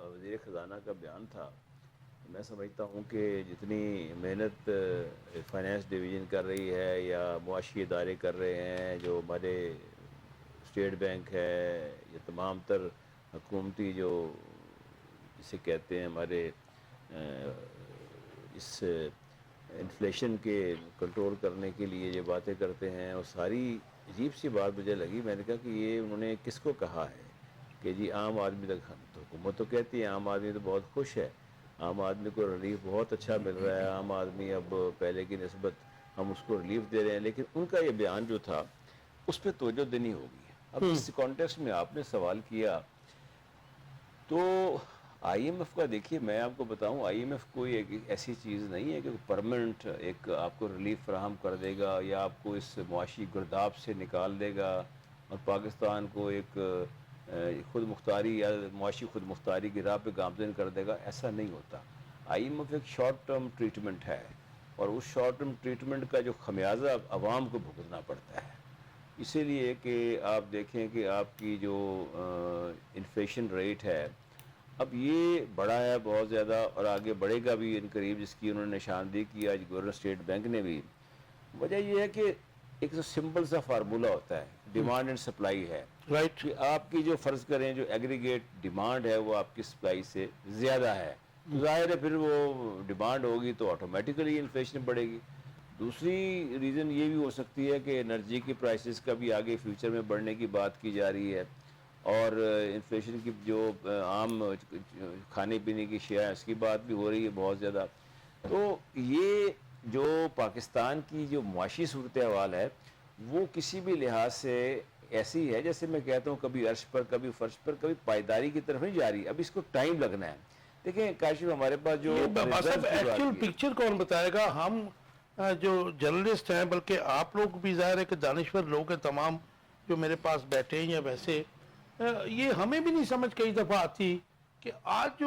وزیر خزانہ کا بیان تھا. میں سمجھتا ہوں کہ جتنی محنت فائنانس ڈویژن کر رہی ہے یا معاشی ادارے کر رہے ہیں، جو ہمارے اسٹیٹ بینک ہے یا تمام تر حکومتی جو جسے کہتے ہیں ہمارے اس انفلیشن کے کنٹرول کرنے کے لیے جو باتیں کرتے ہیں، وہ ساری عجیب سی بات مجھے لگی. میں نے کہا کہ یہ انہوں نے کس کو کہا ہے کہ جی عام آدمی تک، حکومت تو کہتی ہے عام آدمی تو بہت خوش ہے، عام آدمی کو ریلیف بہت اچھا مل رہا ہے، عام آدمی اب پہلے کی نسبت ہم اس کو ریلیف دے رہے ہیں. لیکن ان کا یہ بیان جو تھا اس پہ توجہ دینی ہوگی. اب اس کانٹیکسٹ میں آپ نے سوال کیا تو آئی ایم ایف کا دیکھیے، میں آپ کو بتاؤں آئی ایم ایف کوئی ایک ایسی چیز نہیں ہے کہ پرماننٹ ایک آپ کو ریلیف فراہم کر دے گا یا آپ کو اس معاشی گرداب سے نکال دے گا اور پاکستان کو ایک خود مختاری یا معاشی خود مختاری کی راہ پہ گامزن کر دے گا. ایسا نہیں ہوتا. آئی ایم ایف ایک شارٹ ٹرم ٹریٹمنٹ ہے اور اس شارٹ ٹرم ٹریٹمنٹ کا جو خمیازہ عوام کو بھگتنا پڑتا ہے. اسی لیے کہ آپ دیکھیں کہ آپ کی جو انفلیشن ریٹ ہے اب یہ بڑا ہے بہت زیادہ اور آگے بڑھے گا بھی ان قریب، جس کی انہوں نے نشاندہی کی آج گورنر اسٹیٹ بینک نے بھی. وجہ یہ ہے کہ ایک سمپل سا فارمولہ ہوتا ہے، ڈیمانڈ اینڈ سپلائی ہے. رائٹ. کہ آپ کی جو فرض کریں جو ایگریگیٹ ڈیمانڈ ہے وہ آپ کی سپلائی سے زیادہ ہے، ظاہر ہے پھر وہ ڈیمانڈ ہوگی تو آٹومیٹیکلی انفلیشن بڑھے گی. دوسری ریزن یہ بھی ہو سکتی ہے کہ انرجی کی پرائسز کا بھی آگے فیوچر میں بڑھنے کی بات کی جا رہی ہے اور انفلیشن کی جو عام کھانے پینے کی اشیاء ہے اس کی بات بھی ہو رہی ہے بہت زیادہ. تو یہ جو پاکستان کی جو معاشی صورتحال ہے وہ کسی بھی لحاظ سے ایسی ہے جیسے میں کہتا ہوں کبھی عرش پر کبھی فرش پر کبھی پائیداری کی طرف نہیں جا رہی. اب اس کو ٹائم لگنا ہے. دیکھیں کاشف ہمارے پاس جو ایکچوئل پکچر کون بتائے گا؟ ہم جو جرنلسٹ ہیں، بلکہ آپ لوگ بھی ظاہر ہے کہ دانشور لوگ ہیں تمام جو میرے پاس بیٹھے ہیں یا ویسے، یہ ہمیں بھی نہیں سمجھ کئی دفعہ آتی کہ آج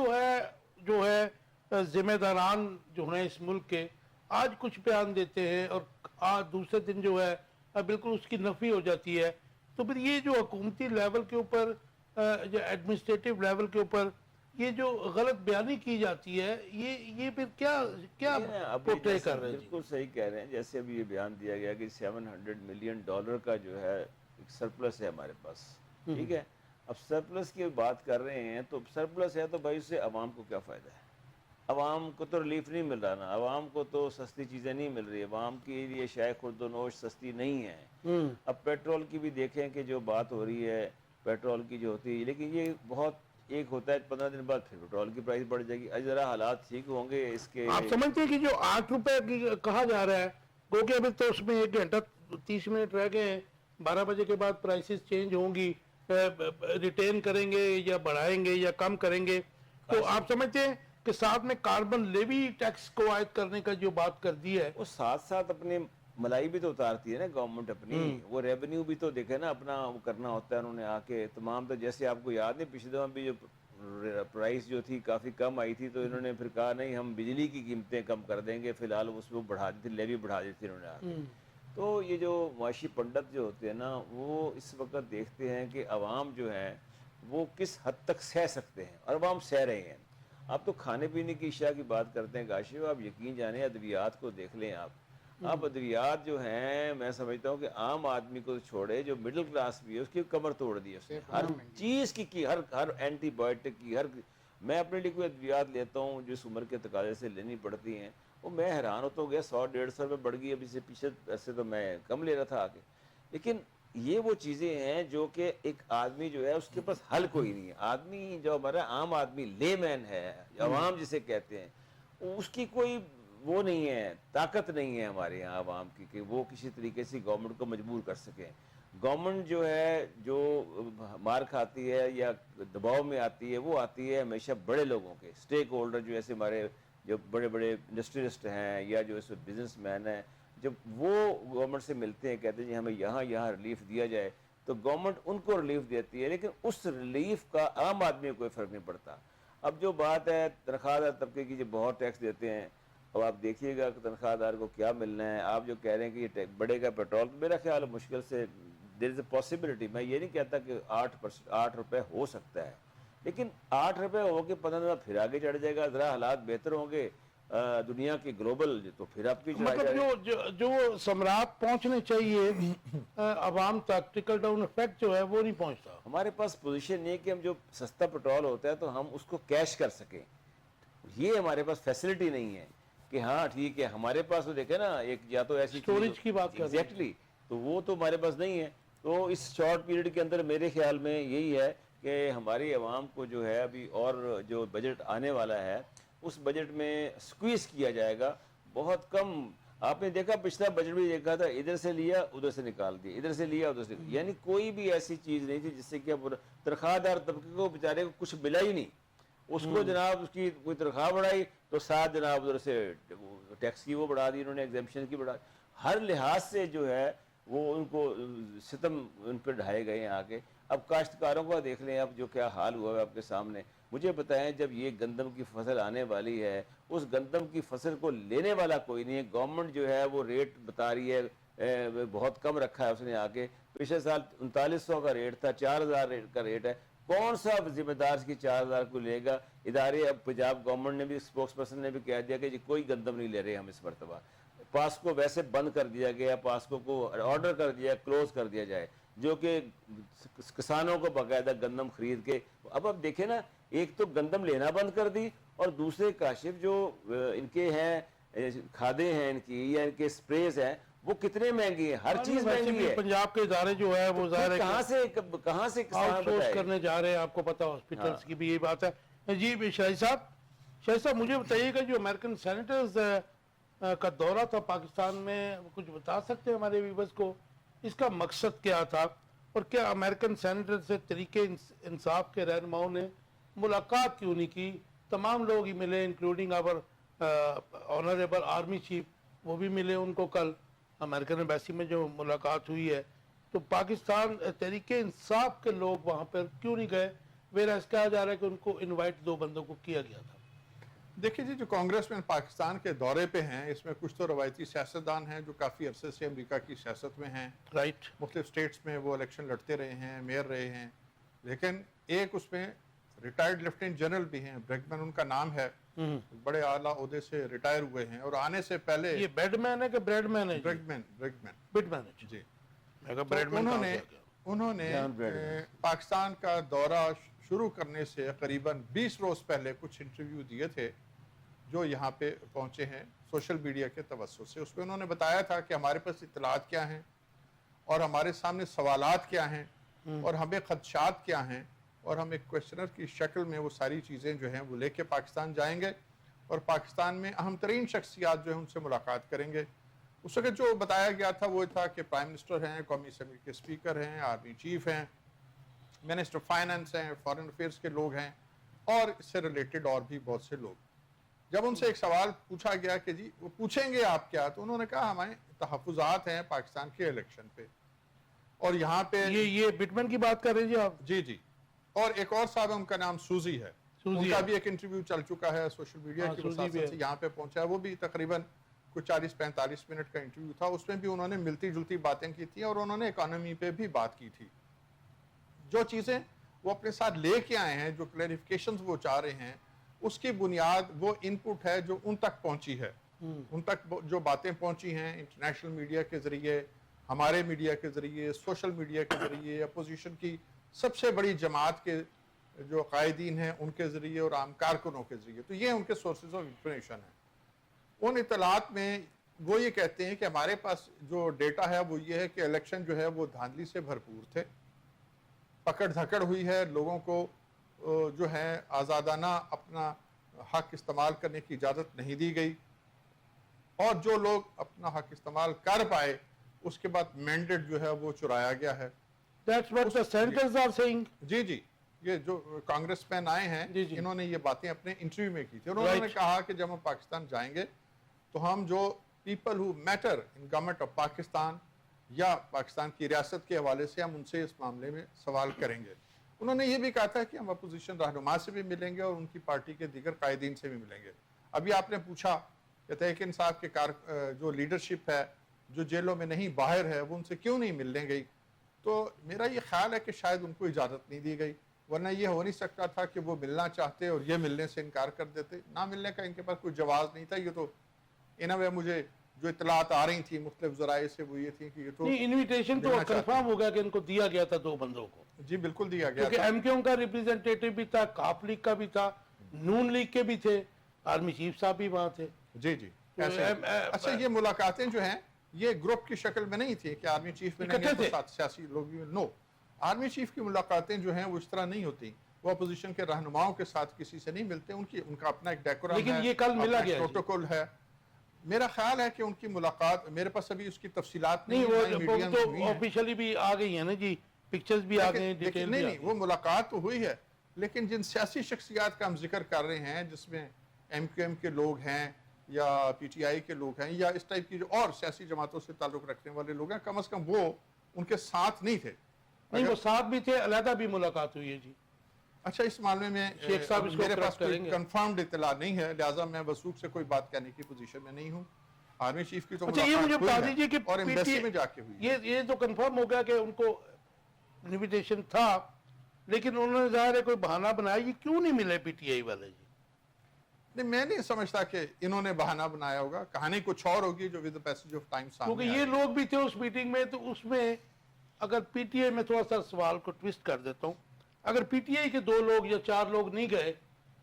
جو ہے ذمہ داران جو ہیں اس ملک کے آج کچھ بیان دیتے ہیں اور آج دوسرے دن جو ہے بالکل اس کی نفی ہو جاتی ہے. تو پھر یہ جو حکومتی لیول کے اوپر یا ایڈمنسٹریٹو لیول کے اوپر یہ جو غلط بیانی کی جاتی ہے یہ پھر کیا پورٹرے کر رہے ہیں؟ بالکل صحیح کہہ رہے ہیں. جیسے ابھی یہ بیان دیا گیا کہ $700 ملین کا جو ہے ایک سرپلس ہے ہمارے پاس، ٹھیک ہے. اب سرپلس کی بات کر رہے ہیں تو سرپلس ہے تو بھائی اس سے عوام کو کیا فائدہ ہے؟ عوام کو تو ریلیف نہیں مل رہا نا، عوام کو تو سستی چیزیں نہیں مل رہی، عوام کے لیے شائع خورد و نوش سستی نہیں ہے. اب پیٹرول کی بھی دیکھیں کہ جو بات ہو رہی ہے پیٹرول کی جو ہوتی ہے، لیکن یہ بہت ایک ہوتا ہے 15 دن بعد پھر پیٹرول کی پرائس بڑھ جائے گی. ذرا حالات ٹھیک ہوں گے اس کے. آپ سمجھتے ہیں کہ جو ₹8 کی کہا جا رہا ہے گو کہ ابھی تو اس میں 1 گھنٹہ 30 منٹ رہ گئے ہیں، 12 بجے کے بعد پرائسز چینج ہوں گی، ریٹین کریں گے یا بڑھائیں گے یا کم کریں گے، تو آپ سمجھتے ہیں کہ ساتھ میں کاربن لیوی ٹیکس کو عائد کرنے کا جو بات کر دی ہے وہ ساتھ ساتھ اپنے ملائی بھی تو اتارتی ہے نا گورنمنٹ اپنی، وہ ریونیو بھی تو دیکھے نا اپنا وہ کرنا ہوتا ہے. انہوں نے آ کے تمام تو جیسے آپ کو یاد ہے پچھلے دفعہ بھی جو پرائس جو تھی کافی کم آئی تھی تو انہوں نے پھر کہا نہیں ہم بجلی کی قیمتیں کم کر دیں گے، فی الحال اس کو بڑھا دی تھی، لیوی بڑھا دی تھی انہوں نے آ کے. تو یہ جو معاشی پنڈت جو ہوتے ہیں نا وہ اس وقت دیکھتے ہیں کہ عوام جو ہے وہ کس حد تک سہ سکتے ہیں اور عوام سہ رہے ہیں. آپ تو کھانے پینے کی اشیاء کی بات کرتے ہیں کاشف، آپ یقین جانیں ادویات کو دیکھ لیں آپ ادویات جو ہیں میں سمجھتا ہوں کہ عام آدمی کو چھوڑے جو مڈل کلاس بھی ہے اس کی کمر توڑ دی ہے اس نے. ہر چیز کی ہر اینٹی بایوٹک کی میں اپنے لیے کوئی ادویات لیتا ہوں جس عمر کے تقاضے سے لینی پڑتی ہیں وہ میں حیران ہوتا ہوں گیا 100-150 روپے بڑھ گئی. ابھی سے پیچھے ایسے تو میں کم لے رہا تھا آگے. لیکن یہ وہ چیزیں ہیں جو کہ ایک آدمی جو ہے اس کے پاس حل کوئی نہیں ہے. آدمی جو ہمارا عام آدمی لے مین ہے، عوام جسے کہتے ہیں، اس کی کوئی وہ نہیں ہے، طاقت نہیں ہے ہمارے یہاں عوام کی کہ وہ کسی طریقے سے گورنمنٹ کو مجبور کر سکیں. گورنمنٹ جو ہے جو مار کھاتی ہے یا دباؤ میں آتی ہے وہ آتی ہے ہمیشہ بڑے لوگوں کے اسٹیک ہولڈر جو ایسے ہمارے جو بڑے بڑے انڈسٹریلسٹ ہیں یا جو ایسے بزنس مین ہیں، جب وہ گورنمنٹ سے ملتے ہیں کہتے ہیں جی ہمیں یہاں ریلیف دیا جائے تو گورنمنٹ ان کو ریلیف دیتی ہے، لیکن اس ریلیف کا عام آدمی کو کوئی فرق نہیں پڑتا. اب جو بات ہے تنخواہ دار طبقے کی جو بہت ٹیکس دیتے ہیں، اب آپ دیکھیے گا کہ تنخواہ دار کو کیا ملنا ہے. آپ جو کہہ رہے ہیں کہ یہ بڑھے گا پیٹرول، میرا خیال ہے مشکل سے دیر از اے پاسبلٹی. میں یہ نہیں کہتا کہ 8 روپے ہو سکتا ہے, لیکن 8 روپے ہو کے 15 پھر آگے چڑھ جائے گا, ذرا حالات بہتر ہوں گے دنیا کے گلوبل, تو پھر آپ کی مطلب جو ثمرات پہنچنے چاہیے عوام تک, ٹرکل ڈاؤن افیکٹ جو ہے وہ نہیں پہنچتا. ہمارے پاس پوزیشن نہیں ہے کہ ہم جو سستا پیٹرول ہوتا ہے تو ہم اس کو کیش کر سکیں, یہ ہمارے پاس فیسلٹی نہیں ہے کہ ہاں ٹھیک ہے ہمارے پاس تو دیکھیں نا ایک یا تو ایسی اسٹوریج کی بات کر رہے ہیں. ایگزیکٹلی, تو وہ تو ہمارے پاس نہیں ہے. تو اس شارٹ پیریڈ کے اندر میرے خیال میں یہی ہے کہ ہماری عوام کو جو ہے ابھی اور جو بجٹ آنے والا ہے اس بجٹ میں سکویز کیا جائے گا بہت کم. آپ نے دیکھا پچھلا بجٹ بھی دیکھا تھا, ادھر سے لیا ادھر سے نکال دیا, ادھر سے لیا ادھر سے, یعنی کوئی بھی ایسی چیز نہیں تھی جس سے کہ تنخواہ دار طبقے کو بیچارے کو کچھ ملا ہی نہیں. اس کو جناب اس کی کوئی تنخواہ بڑھائی تو ساتھ جناب ادھر سے ٹیکس کی وہ بڑھا دی انہوں نے, ایگزیمپشن کی بڑھا, ہر لحاظ سے جو ہے وہ ان کو ستم ان پہ ڈھائے گئے ہیں آگے. اب کاشتکاروں کا دیکھ لیں اب جو کیا حال ہوا ہے آپ کے سامنے. مجھے بتائیں جب یہ گندم کی فصل آنے والی ہے, اس گندم کی فصل کو لینے والا کوئی نہیں ہے. گورنمنٹ جو ہے وہ ریٹ بتا رہی ہے بہت کم رکھا ہے اس نے آگے. پچھلے سال 3900 کا ریٹ تھا, 4000 کا ریٹ ہے. کون سا ذمہ دار اس کی 4000 کو لے گا؟ ادارے اب پنجاب گورنمنٹ نے بھی, اسپوکس پرسن نے بھی کہہ دیا کہ جی کوئی گندم نہیں لے رہے ہم اس مرتبہ. پاسکو ویسے بند کر دیا گیا, پاسکو کو آرڈر کر دیا, کلوز کر دیا جائے, جو کہ کسانوں کو باقاعدہ گندم خرید کے. اب دیکھیں نا, ایک تو گندم لینا بند کر دی, اور دوسرے کاشف جو ان کے ہیں کھادیں ہیں ان کی یا ان کے سپریز ہیں وہ کتنے مہنگی ہیں, ہر چیز مہنگی ہے. پنجاب کے ادارے جو ہے وہ ظاہر ہے کہاں سے آؤٹ سورس کرنے جا رہے ہیں, آپ کو پتا ہاسپٹلس کی بھی یہی بات ہے. جی شاہد صاحب مجھے بتائیے گا جو امریکن سینیٹرز کا دورہ تھا پاکستان میں, کچھ بتا سکتے ہیں ہمارے ویورز کو اس کا مقصد کیا تھا, اور کیا امریکن سینیٹر سے طریقے انصاف کے رہنماؤں نے ملاقات کیوں نہیں کی؟ تمام لوگ ہی ملے انکلوڈنگ آور آنریبل آرمی چیف, وہ بھی ملے ان کو کل امریکن ایمبیسی میں جو ملاقات ہوئی ہے. تو پاکستان تحریک انصاف کے لوگ وہاں پر کیوں نہیں گئے؟ ویراز کہا جا رہا ہے کہ ان کو انوائٹ 2 بندوں کو کیا گیا تھا. دیکھیں جی, جو کانگریس میں پاکستان کے دورے پہ ہیں اس میں کچھ تو روایتی سیاستدان ہیں جو کافی عرصے سے امریکہ کی سیاست میں ہیں, رائٹ, مختلف سٹیٹس میں وہ الیکشن لڑتے رہے ہیں, میئر رہے ہیں. لیکن ایک اس میں ریٹائرڈ لیفٹیننٹ جنرل بھی ہیں, بریگمن ان کا نام ہے, بڑے اعلیٰ عہدے سے ریٹائر ہوئے ہیں, اور آنے سے پہلے یہ بیڈ مین ہے کہ بریڈ مین ہے؟ بریگمن جی. انہوں نے پاکستان کا دورہ شروع کرنے سے قریباً 20 روز پہلے کچھ انٹرویو دیے تھے جو یہاں پہ پہنچے ہیں سوشل میڈیا کے توسط سے. اس پہ انہوں نے بتایا تھا کہ ہمارے پاس اطلاعات کیا ہیں اور ہمارے سامنے سوالات کیا ہیں اور ہمیں خدشات کیا ہیں, اور ہم ایک کویسچنر کی شکل میں وہ ساری چیزیں جو ہیں وہ لے کے پاکستان جائیں گے اور پاکستان میں اہم ترین شخصیات جو ہیں ان سے ملاقات کریں گے. اس وقت جو بتایا گیا تھا وہ تھا کہ پرائم منسٹر ہیں, قومی اسمبلی کے اسپیکر ہیں, آرمی چیف ہیں, منسٹر فائننس ہیں, فارن افیئرس کے لوگ ہیں, اور اس سے ریلیٹڈ اور بھی بہت سے لوگ. جب ان سے ایک سوال پوچھا گیا کہ جی وہ پوچھیں گے آپ کیا, تو انہوں نے کہا ہمیں تحفظات ہیں پاکستان کے الیکشن پہ, اور یہاں پہ یہ بٹمن کی بات کر رہے ہیں جی آپ؟ جی. اور ایک اور صاحب ان کا نام سوزی ہے, ان کا بھی ایک انٹرویو چل چکا ہے سوشل میڈیا کی وساطت سے, یہاں پہ پہنچا ہے. وہ بھی تقریباً کچھ 40-45 منٹ کا انٹرویو تھا. اس میں بھی انہوں نے ملتی جلتی باتیں کی تھی, اور انہوں نے اکانومی پہ بھی بات کی تھی. جو چیزیں وہ اپنے ساتھ لے کے آئے ہیں, جو کلیریفیکیشنز وہ چاہ رہے ہیں, اس کی بنیاد وہ ان پٹ ہے جو ان تک پہنچی ہے. ان تک جو باتیں پہنچی ہیں انٹرنیشنل میڈیا کے ذریعے, ہمارے میڈیا کے ذریعے, سوشل میڈیا کے ذریعے, اپوزیشن کی سب سے بڑی جماعت کے جو قائدین ہیں ان کے ذریعے, اور عام کارکنوں کے ذریعے. تو یہ ان کے سورسز آف انفارمیشن ہیں. ان اطلاعات میں وہ یہ کہتے ہیں کہ ہمارے پاس جو ڈیٹا ہے وہ یہ ہے کہ الیکشن جو ہے وہ دھاندلی سے بھرپور تھے, پکڑ دھکڑ ہوئی ہے, لوگوں کو جو ہے آزادانہ اپنا حق استعمال کرنے کی اجازت نہیں دی گئی, اور جو لوگ اپنا حق استعمال کر پائے اس کے بعد مینڈیٹ جو ہے وہ چرایا گیا ہے. That's what the senators are saying. جی, یہ جو کانگریس مین آئے ہیں انہوں نے یہ باتیں اپنے انٹرویو میں کی تھی, اور انہوں نے کہا کہ جب ہم پاکستان جائیں گے تو ہم جو people who matter in government of Pakistan یا پاکستان کی ریاست کے حوالے سے ہم ان سے اس معاملے میں سوال کریں گے. انہوں نے یہ بھی کہا تھا کہ ہم اپوزیشن رہنما سے بھی ملیں گے اور ان کی پارٹی کے دیگر قائدین سے بھی ملیں گے. ابھی آپ نے پوچھا کہ تحریک انصاف کے جو لیڈرشپ ہے جو جیلوں میں نہیں باہر ہے وہ ان سے کیوں نہیں ملنے گئی, تو میرا یہ خیال ہے کہ شاید ان کو اجازت نہیں دی گئی، ورنہ یہ ہو نہیں سکتا تھا کہ وہ ملنا چاہتے اور یہ ملنے سے انکار کر دیتے. نہ ملنے کا ان کے پاس کوئی جواز نہیں تھا. یہ تو مجھے جو اطلاعات آ رہی تھیں مختلف ذرائع سے وہ یہ تھی کہ یہ تو انویٹیشن تو کنفرم ہو گیا کہ ان کو دیا گیا تھا 2 بندوں کو. جی بالکل دیا گیا کیونکہ تھا. ایم کیو کا ریپریزنٹیٹو بھی تھا، کاف لیگ کا بھی تھا، نون لیگ کے بھی تھے، آرمی چیف صاحب بھی وہاں تھے. جی ایسے. اچھا یہ ملاقاتیں جو ہیں یہ گروپ کی شکل میں نہیں تھی کہ آرمی چیف میں نہیں ہے تو ساتھ سیاسی لوگ بھی. نو، آرمی چیف کی ملاقاتیں جو ہیں وہ اس طرح نہیں ہوتی. وہ اپوزیشن کے رہنماؤں کے ساتھ کسی سے نہیں ملتے. ان کا اپنا ایک ڈیکورم ہے، لیکن یہ کل ملا گیا پروٹوکول ہے. میرا خیال ہے کہ ان کی ملاقات، میرے پاس ابھی اس کی تفصیلات نہیں، وہ تو آفیشیلی بھی آ گئی ہیں نا جی، پکچرز بھی آ گئے ہیں، ڈیٹیل بھی. نہیں وہ ملاقات تو ہوئی ہے، لیکن جن سیاسی شخصیات کا ہم ذکر کر رہے ہیں جس میں ایم کیو ایم کے لوگ ہیں یا پی ٹی آئی کے لوگ ہیں یا اس ٹائپ کی جو اور سیاسی جماعتوں سے تعلق رکھنے والے لوگ ہیں، کم از کم وہ ان کے ساتھ نہیں تھے. نہیں وہ ساتھ بھی تھے، علیحدہ بھی ملاقات ہوئی ہے جی. اچھا اس معاملے میں شیخ صاحب اس کو میرے پاس کریکٹ کریں کوئی گے. کنفرمڈ اطلاع نہیں ہے، لہٰذا میں وثوق سے کوئی بات کہنے کی پوزیشن میں نہیں ہوں. آرمی چیف کی تو اچھا یہ مجھے بتا دیجیے کہ اور ایمبیسی میں جا کے ہوئی. یہ تو کنفرم ہو گیا کہ ان کو انویٹیشن تھا، لیکن انہوں نے ظاہر ہے کوئی بہانہ بنایا. یہ کیوں نہیں ملے پی ٹی آئی والے جی؟ نہیں میں نہیں سمجھتا کہ انہوں نے بہانہ بنایا ہوگا. کہانی کچھ اور ہوگی جو ود پیسج آف ٹائم سامنے کیونکہ یہ لوگ بھی تھے اس میٹنگ میں. تو اس میں اگر پی ٹی آئی میں تھوڑا سا سوال کو ٹویسٹ کر دیتا ہوں، اگر پی ٹی آئی کے 2 لوگ یا 4 لوگ نہیں گئے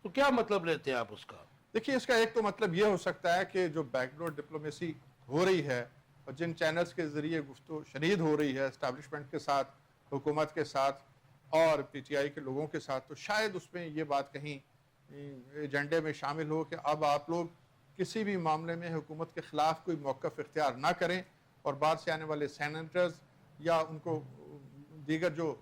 تو کیا مطلب لیتے ہیں آپ اس کا؟ دیکھیے اس کا ایک تو مطلب یہ ہو سکتا ہے کہ جو بیک ڈور ڈپلومیسی ہو رہی ہے اور جن چینلز کے ذریعے گفتگو شنید ہو رہی ہے اسٹیبلشمنٹ کے ساتھ، حکومت کے ساتھ اور پی ٹی آئی کے لوگوں کے ساتھ، تو شاید اس میں یہ بات کہیں ایجنڈے میں شامل ہو کہ اب آپ لوگ کسی بھی معاملے میں حکومت کے خلاف کوئی موقف اختیار نہ کریں، اور باہر سے آنے والے سینیٹرز یا ان کو دیگر جو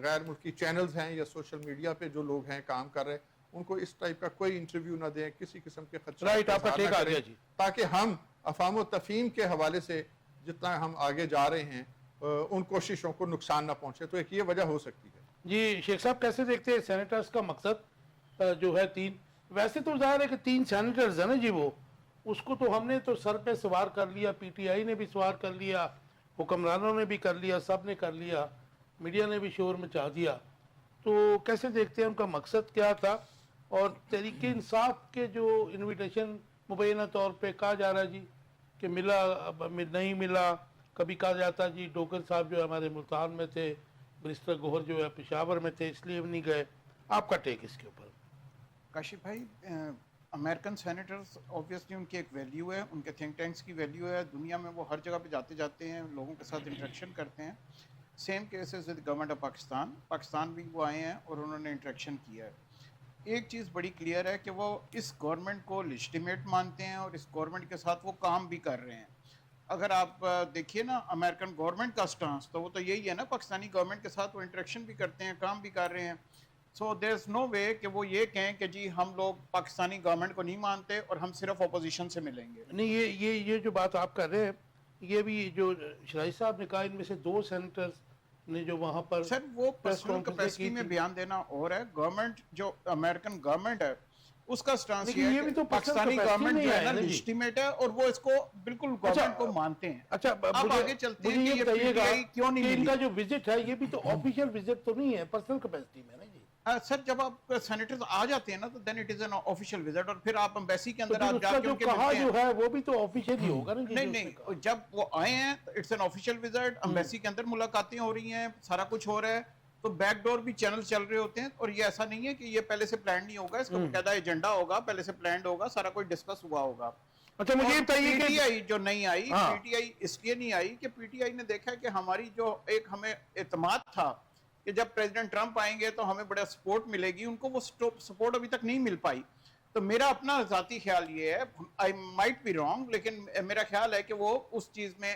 غیر ملکی چینلز ہیں یا سوشل میڈیا پہ جو لوگ ہیں کام کر رہے، ان کو اس ٹائپ کا کوئی انٹرویو نہ دیں، کسی قسم کے خدشات آپ کا ٹھیک آ گیا جی. تاکہ ہم افہام و تفہیم کے حوالے سے جتنا ہم آگے جا رہے ہیں ان کوششوں کو نقصان نہ پہنچے. تو ایک یہ وجہ ہو سکتی ہے. جی شیخ صاحب کیسے دیکھتے ہیں سینیٹرز کا مقصد جو ہے 3؟ ویسے تو ظاہر ہے کہ 3 سینیٹرز ہیں نا جی، وہ اس کو تو ہم نے تو سر پہ سوار کر لیا، پی ٹی آئی نے بھی سوار کر لیا، حکمرانوں نے بھی کر لیا، سب نے کر لیا، میڈیا نے بھی شور مچا دیا. تو کیسے دیکھتے ہیں ان کا مقصد کیا تھا؟ اور تحریک انصاف کے جو انویٹیشن مبینہ طور پہ کہا جا رہا ہے جی کہ ملا، نہیں ملا. کبھی کہا جاتا جی ڈوگر صاحب جو ہے ہمارے ملتان میں تھے، برسٹر گوہر جو ہے پشاور میں تھے، اس لیے نہیں گئے. آپ کا ٹیک اس کے اوپر؟ کاشف بھائی، امریکن سینیٹرز اوبویسلی ان کی ایک ویلیو ہے، ان کے تھنک ٹینکس کی ویلیو ہے. دنیا میں وہ ہر جگہ پہ جاتے ہیں، لوگوں کے ساتھ انٹریکشن کرتے ہیں. Same cases with government of Pakistan بھی وہ آئے ہیں اور انہوں نے انٹریکشن کیا ہے. ایک چیز بڑی کلیئر ہے کہ وہ اس گورنمنٹ کو لیجٹیمیٹ مانتے ہیں اور اس گورنمنٹ کے ساتھ وہ کام بھی کر رہے ہیں. اگر آپ دیکھیے نا امریکن گورنمنٹ کا سٹانس، تو وہ تو یہی ہے نا، پاکستانی گورنمنٹ کے ساتھ وہ انٹریکشن بھی کرتے ہیں، کام بھی کر رہے ہیں. سو دیر از نو وے کہ وہ یہ کہیں کہ جی ہم لوگ پاکستانی گورنمنٹ کو نہیں مانتے اور ہم صرف اپوزیشن سے ملیں گے. نہیں یہ جو بات آپ کر رہے ہیں، یہ بھی جو شرائی صاحب نے کہا ان میں سے 2 سینیٹرز نے جو وہاں پر سر وہ پرسنل کیپیسٹی میں بیان دینا اور ہے. گورنمنٹ جو امریکن گورنمنٹ ہے اس کا سٹانس یہ ہے کہ پاکستانی گورنمنٹ جو ہے نا لیجٹیمیٹ ہے اور وہ اس کو بالکل گورنمنٹ کو مانتے ہیں. اچھا اب آگے چلتے ہیں کہ یہ پی ٹی آئی کیوں نہیں ان ملی. کا جو وزٹ ہے یہ بھی تو آفیشیل وزٹ تو نہیں ہے، پرسنل کیپیسٹی میں نا جی. سر جب آپ سینیٹرز آ جاتے ہیں نا تو then it is an official visit, اور پھر آپ امبیسی کے اندر آپ جا کے ان کے کہا جو ہے وہ بھی تو آفیشیل ہی ہوگا نا جی. نہیں جب وہ آئے ہیں it's an official visit, embassy کے اندر ملاقاتیں ہو رہی ہیں، سارا کچھ ہو رہا ہے. تو بیک ڈور بھی چینل چل رہے ہوتے ہیں، اور یہ ایسا نہیں ہے کہ یہ پہلے سے پلان نہیں ہوگا، اس کا باقاعدہ ایجنڈا ہوگا، پہلے سے پلانڈ ہوگا، سارا کوئی ڈسکس ہوا ہوگا. اچھا مجھے یہ بتائیے پی ٹی آئی جو نہیں آئی، ہاں. پی ٹی آئی اس لیے نہیں آئی کہ پی ٹی آئی نے دیکھا کہ ہماری جو ایک ہمیں اعتماد تھا کہ جب پریزیڈنٹ ٹرمپ آئیں گے تو ہمیں بڑا سپورٹ ملے گی، ان کو وہ سپورٹ ابھی تک نہیں مل پائی. تو میرا اپنا ذاتی خیال یہ ہے، آئی مائٹ بی رانگ، لیکن میرا خیال ہے کہ وہ اس چیز میں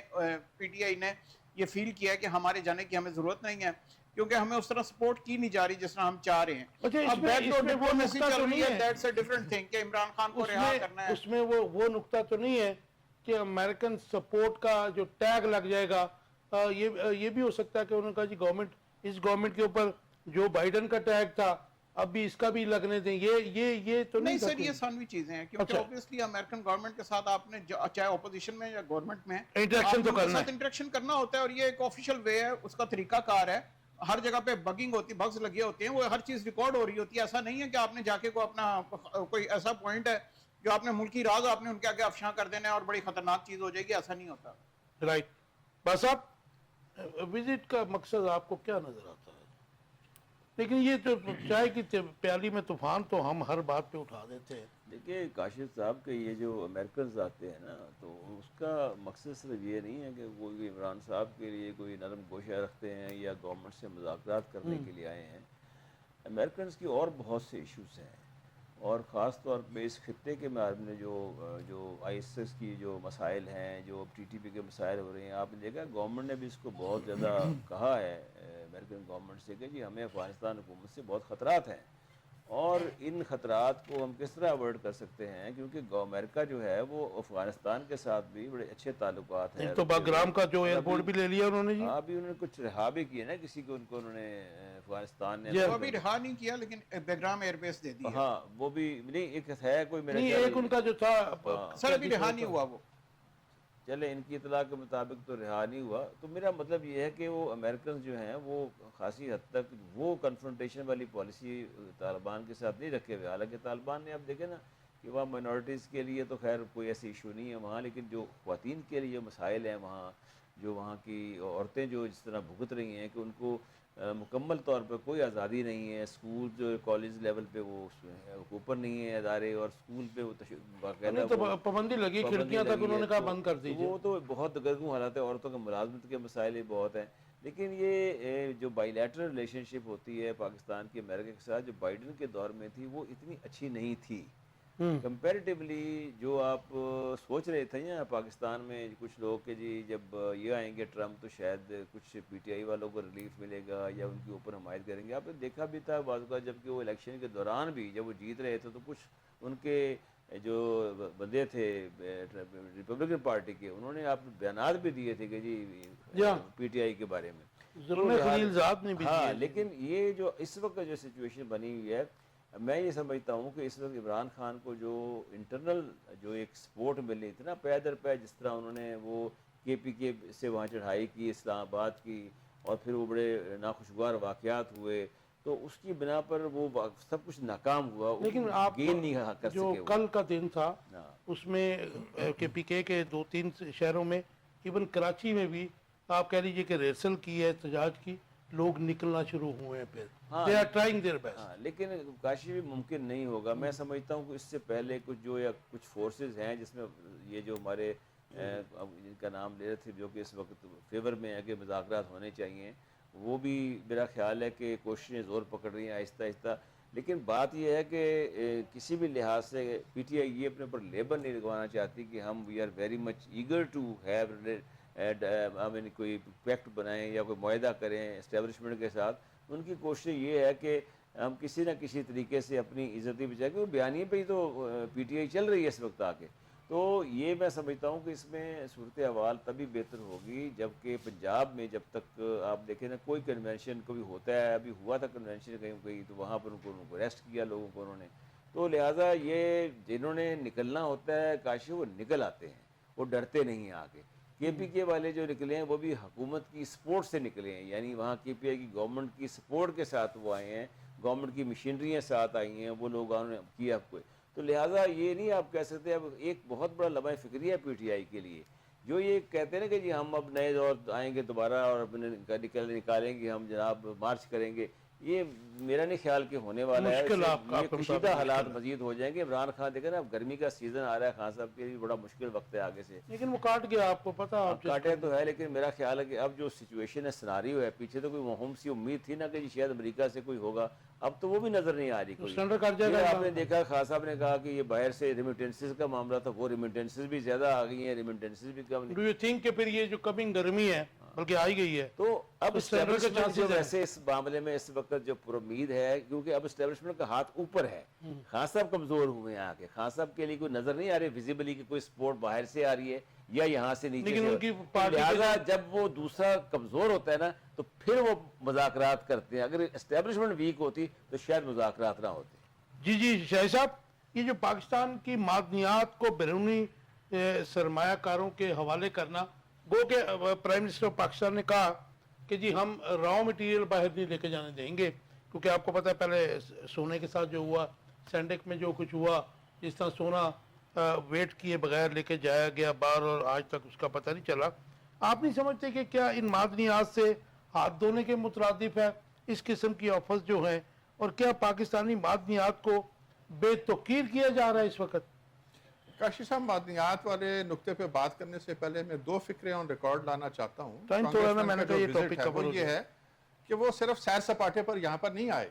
پی ٹی آئی نے یہ فیل کیا کہ ہمارے جانے کی ہمیں ضرورت نہیں ہے، کیونکہ ہمیں اس طرح سپورٹ کی نہیں جا رہی جس طرح ہم چاہ رہے ہیں. اب بیک ڈور ڈپلومیسی چل رہی ہے، دیٹس اے ڈفرنٹ تھنگ کہ عمران خان کو رہا کرنا ہے. اس میں وہ نقطہ تو نہیں ہے کہ امریکن سپورٹ کا جو ٹیگ لگ جائے گا. یہ بھی ہو سکتا ہے کہ انہوں نے کہا جی گورنمنٹ، اس گورنمنٹ کے اوپر جو بائیڈن کا ٹیگ تھا اب بھی اس کا بھی لگنے دیں, یہ تو نہیں تھا سر, کوئی؟ یہ ثانوی چیزیں ہیں, کیونکہ اچھا. اوبیسلی امریکن گورنمنٹ کے ساتھ آپ نے چاہے اپوزیشن میں یا گورنمنٹ میں Interaction تو کرنا ہے. انٹریکشن کرنا ہوتا ہے, اور یہ ایک آفیشیل وے ہے, اس کا طریقہ کار ہے. ہر جگہ پہ بگنگ ہوتی, بگز لگے ہوتے ہیں, وہ ہر چیز ریکارڈ ہو رہی ہوتی ہے. ایسا نہیں ہے کہ آپ نے جا کے کو اپنا کوئی ایسا پوائنٹ ہے جو آپ نے ملکی راز آپ نے ان کے آگے افشاں کر دینا ہے اور بڑی خطرناک چیز ہو جائے گی, ایسا نہیں ہوتا. رائٹ. بس اب وزٹ کا مقصد آپ کو کیا نظر آتا ہے؟ لیکن یہ تو چائے کی پیالی میں طوفان تو ہم ہر بات پہ اٹھا دیتے ہیں. دیکھیے کاشف صاحب کے یہ جو امریکنز آتے ہیں نا, تو اس کا مقصد صرف یہ نہیں ہے کہ کوئی عمران صاحب کے لیے کوئی نرم گوشہ رکھتے ہیں یا گورنمنٹ سے مذاکرات کرنے کے لیے آئے ہیں. امریکنز کی اور بہت سے ایشوز ہیں, اور خاص طور پہ اس خطے کے بارے میں جو آئی ایس ایس کی جو مسائل ہیں, جو ٹی ٹی پی کے مسائل ہو رہے ہیں, آپ نے دیکھا گورنمنٹ نے بھی اس کو بہت زیادہ کہا ہے امریکن گورنمنٹ سے کہ جی ہمیں افغانستان حکومت سے بہت خطرات ہیں, اور ان خطرات کو ہم کس طرح اوائڈ کر سکتے ہیں, کیونکہ امریکہ جو ہے وہ افغانستان کے ساتھ بھی بڑے اچھے تعلقات ہیں. ایک تو باگرام کا جو ایئرپورٹ بھی لے لیا انہوں نے جی. ہاں, ابھی انہوں نے کچھ رہا بھی کیا نا کسی کو, ان کو انہوں نے افغانستان نے وہ ابھی رہا نہیں کیا, لیکن بیگرام ایئر بیس دے دی ہے. ہاں وہ بھی نہیں, ایک ہے کوئی میرا نہیں, ایک ان کا جو تھا سر ابھی رہا نہیں ہوا وہ. چلے ان کی اطلاع کے مطابق تو رہا نہیں ہوا. تو میرا مطلب یہ ہے کہ وہ امریکنز جو ہیں وہ خاصی حد تک وہ کنفرنٹیشن والی پالیسی طالبان کے ساتھ نہیں رکھے ہوئے. حالانکہ طالبان نے اب دیکھیں نا کہ وہاں مائنورٹیز کے لیے تو خیر کوئی ایسی ایشو نہیں ہے وہاں, لیکن جو خواتین کے لیے مسائل ہیں وہاں, جو وہاں کی عورتیں جو جس طرح بھگت رہی ہیں کہ ان کو مکمل طور پہ کوئی آزادی نہیں ہے. اسکول جو کالج لیول پہ وہ اوپر نہیں ہے ادارے, اور اسکول پہ وہ باقاعدہ تو پابندی لگی, کھڑکیاں تک انہوں نے کہا بند کر دیجیے. وہ تو بہت گرگوں حالات ہے, عورتوں کے ملازمت کے مسائل ہی بہت ہیں. لیکن یہ جو بائی لیٹرل ریلیشن شپ ہوتی ہے پاکستان کی امریکہ کے ساتھ, جو بائیڈن کے دور میں تھی وہ اتنی اچھی نہیں تھی کمپیریٹیولی. جو آپ سوچ رہے تھے نا پاکستان میں کچھ لوگ کہ جی جب یہ آئیں گے ٹرمپ تو شاید کچھ پی ٹی آئی والوں کو ریلیف ملے گا یا ان کے اوپر حمایت کریں گے. آپ نے دیکھا بھی تھا بعض اوقات جب کہ وہ الیکشن کے دوران بھی جب وہ جیت رہے تھے تو کچھ ان کے جو بندے تھے ریپبلکن پارٹی کے, انہوں نے آپ بیانات بھی دیے تھے کہ جی پی ٹی آئی کے بارے میں. ہاں, لیکن یہ جو اس وقت جو سچویشن بنی ہوئی ہے, میں یہ سمجھتا ہوں کہ اس وقت عمران خان کو جو انٹرنل جو ایک سپورٹ مل رہی تھی نا پے در پے, جس طرح انہوں نے وہ کے پی کے سے وہاں چڑھائی کی اسلام آباد کی, اور پھر وہ بڑے ناخوشگوار واقعات ہوئے, تو اس کی بنا پر وہ سب کچھ ناکام ہوا. لیکن آپ گین نہیں کر سکے. جو کل کا دن تھا اس میں کے پی کے 2-3 شہروں میں, ایون کراچی میں بھی آپ کہہ لیجئے کہ ریسل کی ہے, احتجاج کی, لوگ نکلنا شروع ہوئے ہیں پھر. They are trying their best. لیکن کاشی بھی ممکن نہیں ہوگا. میں سمجھتا ہوں کہ اس سے پہلے کچھ فورسز ہیں جس میں یہ جو ہمارے جن کا نام لے رہے تھے جو کہ اس وقت فیور میں ہے کہ مذاکرات ہونے چاہیے, وہ بھی میرا خیال ہے کہ کوششیں زور پکڑ رہی ہیں آہستہ آہستہ. لیکن بات یہ ہے کہ کسی بھی لحاظ سے پی ٹی آئی یہ اپنے اوپر لیبل نہیں لگوانا چاہتی کہ ہم we are very much eager to have کوئی پیکٹ بنائیں یا کوئی معاہدہ کریں اسٹیبلشمنٹ کے ساتھ. ان کی کوشش یہ ہے کہ ہم کسی نہ کسی طریقے سے اپنی عزتی بچائیں, کہ وہ بیانیے پہ ہی تو پی ٹی آئی چل رہی ہے اس وقت آ کے. تو یہ میں سمجھتا ہوں کہ اس میں صورتحال تبھی بہتر ہوگی جب کہ پنجاب میں جب تک آپ دیکھیں نا کوئی کنونشن کبھی ہوتا ہے, ابھی ہوا تھا کنونشن کہیں تو وہاں پر ان کو اریسٹ کیا لوگوں کو انہوں نے. تو لہٰذا یہ جنہوں نے نکلنا ہوتا ہے کاشی وہ نکل آتے ہیں, وہ ڈرتے نہیں ہیں آگے. کے پی کے والے جو نکلے ہیں وہ بھی حکومت کی سپورٹ سے نکلے ہیں, یعنی وہاں کے پی آئی کی گورنمنٹ کی سپورٹ کے ساتھ وہ آئے ہیں, گورنمنٹ کی مشینریاں ساتھ آئی ہیں, وہ لوگ نے کیا آپ کو. تو لہٰذا یہ نہیں آپ کہہ سکتے. اب ایک بہت بڑا لمحہ فکری ہے پی ٹی آئی کے لیے, جو یہ کہتے ہیں نا کہ جی ہم اب نئے دور آئیں گے دوبارہ اور نکالیں گے ہم جناب مارچ کریں گے. یہ میرا نہیں خیال کہ ہونے والا ہے. یہ کشیدہ حالات مزید ہو جائیں گے. عمران خان دیکھیں نا اب گرمی کا سیزن آ رہا ہے, خان صاحب کے لیے بڑا مشکل وقت ہے آگے سے. لیکن وہ کاٹ گیا, آپ کو پتا, آپ کاٹے تو ہے, لیکن میرا خیال ہے کہ اب جو سچویشن ہے سناریو ہے, پیچھے تو کوئی مہم سی امید تھی نا کہ شاید امریکہ سے کوئی ہوگا, اب تو وہ بھی نظر نہیں آ رہی کوئی. آپ نے دیکھا خان صاحب نے کہا کہ یہ باہر سے ریمیٹنسز کا معاملہ تھا, وہ ریمیٹنسز بھی زیادہ آ گئی ہیں, ریمیٹنسز بھی کم. ڈو یو تھنک کہ پھر یہ جو کمنگ گرمی ہے بلکہ آئی گئی ہے, تو اب اسٹیبلشمنٹ جو ویسے اس معاملے میں اس وقت جو پر امید ہے, کیونکہ اب اسٹیبلشمنٹ کا ہاتھ اوپر ہے. خان صاحب کمزور ہوئے ہیں آگے, خان صاحب کے لیے کوئی نظر نہیں آ رہی ویزیبلی کہ کوئی سپورٹ باہر سے آ رہی ہے یا یہاں سے نیچے لیکن سے ان کی تو پارٹی کے لہٰذا جب وہ دوسرا کمزور ہوتا ہے نا تو پھر وہ مذاکرات کرتے ہیں. اگر اسٹیبلشمنٹ ویک ہوتی تو شاید مذاکرات نہ ہوتے. جی جی شاہد صاحب، یہ جو پاکستان کی معدنیات کو بیرونی سرمایہ کاروں کے حوالے کرنا، گو کہ پرائم منسٹر آف پاکستان نے کہا کہ جی ہم را مٹیریل باہر نہیں لے کے جانے دیں گے، کیونکہ آپ کو پتہ ہے پہلے سونے کے ساتھ جو ہوا، سینڈک میں جو کچھ ہوا، جس طرح سونا ویٹ کیے بغیر لے کے جایا گیا باہر اور آج تک اس کا پتہ نہیں چلا. آپ نہیں سمجھتے کہ کیا ان معدنیات سے ہاتھ دھونے کے مترادف ہے اس قسم کی آفرز جو ہیں، اور کیا پاکستانی معدنیات کو بے توقیر کیا جا رہا ہے اس وقت؟ کاشی صاحب، معدنیات والے نقطے پہ بات کرنے سے پہلے میں 2 فکریں آن ریکارڈ لانا چاہتا ہوں. ٹائم تھوڑا نا، میں نے کانگریس کہا یہ کا جو ٹاپک وزٹ ہے کور وہ یہ ہے کہ وہ صرف سیر سپاٹے پر یہاں پر نہیں آئے.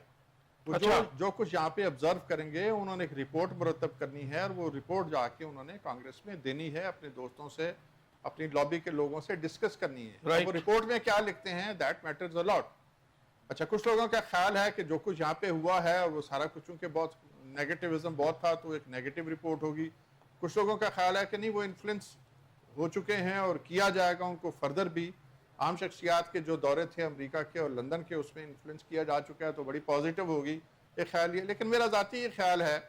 وہ جو کچھ یہاں پہ آبزرو کریں گے، انہوں نے ایک رپورٹ مرتب کرنی ہے، اور وہ رپورٹ جا کے انہوں نے کانگریس میں دینی ہے، اپنے دوستوں سے، اپنی لابی کے لوگوں سے ڈسکس کرنی ہے. وہ رپورٹ میں کیا لکھتے ہیں، دیٹ میٹرز اے لاٹ. اچھا، کچھ لوگوں کا خیال ہے کہ جو کچھ یہاں پہ ہوا ہے اور وہ سارا کچھ، چونکہ بہت نیگیٹیوزم بہت تھا تو ایک نیگیٹو رپورٹ ہوگی. کچھ لوگوں کا خیال ہے کہ نہیں، وہ انفلوئنس ہو چکے ہیں اور کیا جائے گا ان کو فردر بھی. عام شخصیات کے جو دورے تھے امریکہ کے اور لندن کے، اس میں انفلوئنس کیا جا چکا ہے، تو بڑی پازیٹیو ہوگی ایک خیال یہ. لیکن میرا ذاتی یہ خیال ہے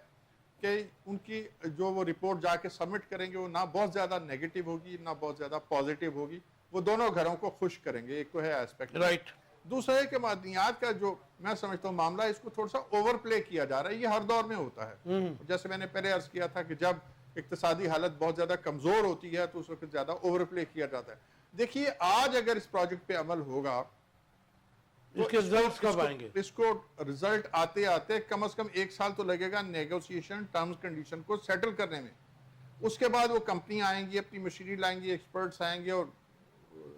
کہ ان کی جو وہ رپورٹ جا کے سبمٹ کریں گے وہ نہ بہت زیادہ نیگیٹو ہوگی نہ بہت زیادہ پازیٹیو ہوگی. وہ دونوں گھروں کو خوش کریں گے. ایک تو ہے ایسپیکٹ. رائٹ. دوسرا ہے کہ معدنیات کا جو میں سمجھتا ہوں معاملہ، اس کو تھوڑا سا اوور پلے کیا جا رہا ہے. یہ ہر دور میں ہوتا ہے. جیسے میں نے پہلے عرض کیا تھا کہ جب اقتصادی حالت بہت زیادہ کمزور ہوتی ہے تو اس وقت زیادہ اوور پلے کیا جاتا ہے. دیکھیے، آج اگر اس پروجیکٹ پہ عمل ہوگا، اس کے رزلٹس کب آئیں گے؟ اس کو رزلٹ آتے آتے کم از کم 1 سال تو لگے گا نیگوسیشن ٹرمز کنڈیشن کو سیٹل کرنے میں. اس کے بعد وہ کمپنی آئیں گی، اپنی مشینری لائیں گی، ایکسپرٹس آئیں گے اور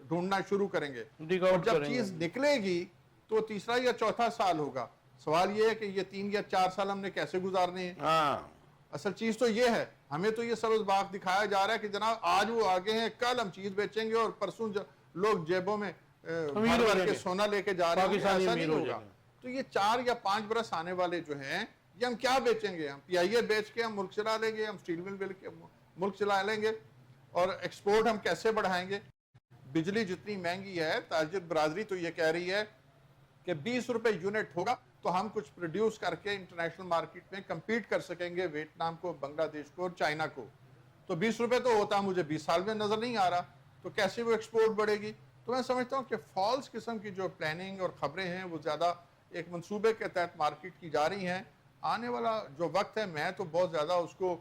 ڈھونڈنا شروع کریں گے. اور جب چیز نکلے گی تو تیسرا یا چوتھا سال ہوگا. سوال یہ ہے کہ یہ 3 یا 4 سال ہم نے کیسے گزارنے ہیں. اصل چیز تو یہ ہے، ہمیں تو یہ سبز باغ دکھایا جا رہا ہے کہ جناب آج وہ آگے ہیں، کل ہم چیز بیچیں گے اور پرسوں لوگ جیبوں میں بھر کے سونا لے کے جا رہے ہیں. ایسا نہیں ہوگا. تو یہ 4 یا 5 برس آنے والے جو ہیں، یہ ہم کیا بیچیں گے؟ ہم پی آئی اے بیچ کے ہم ملک چلا لیں گے، ہم سٹیل مل بیچ کے ملک چلا لیں گے، اور ایکسپورٹ ہم کیسے بڑھائیں گے؟ بجلی جتنی مہنگی ہے، تاجر برادری تو یہ کہہ رہی ہے کہ 20 روپے یونٹ ہوگا تو ہم کچھ پروڈیوس کر کے انٹرنیشنل مارکیٹ میں کمپیٹ کر سکیں گے ویتنام کو، بنگلہ دیش کو اور چائنا کو. تو 20 روپے تو ہوتا مجھے 20 سال میں نظر نہیں آ رہا. تو کیسے وہ ایکسپورٹ بڑھے گی؟ تو میں سمجھتا ہوں کہ فالس قسم کی جو پلاننگ اور خبریں ہیں وہ زیادہ ایک منصوبے کے تحت مارکیٹ کی جا رہی ہیں. آنے والا جو وقت ہے، میں تو بہت زیادہ اس کو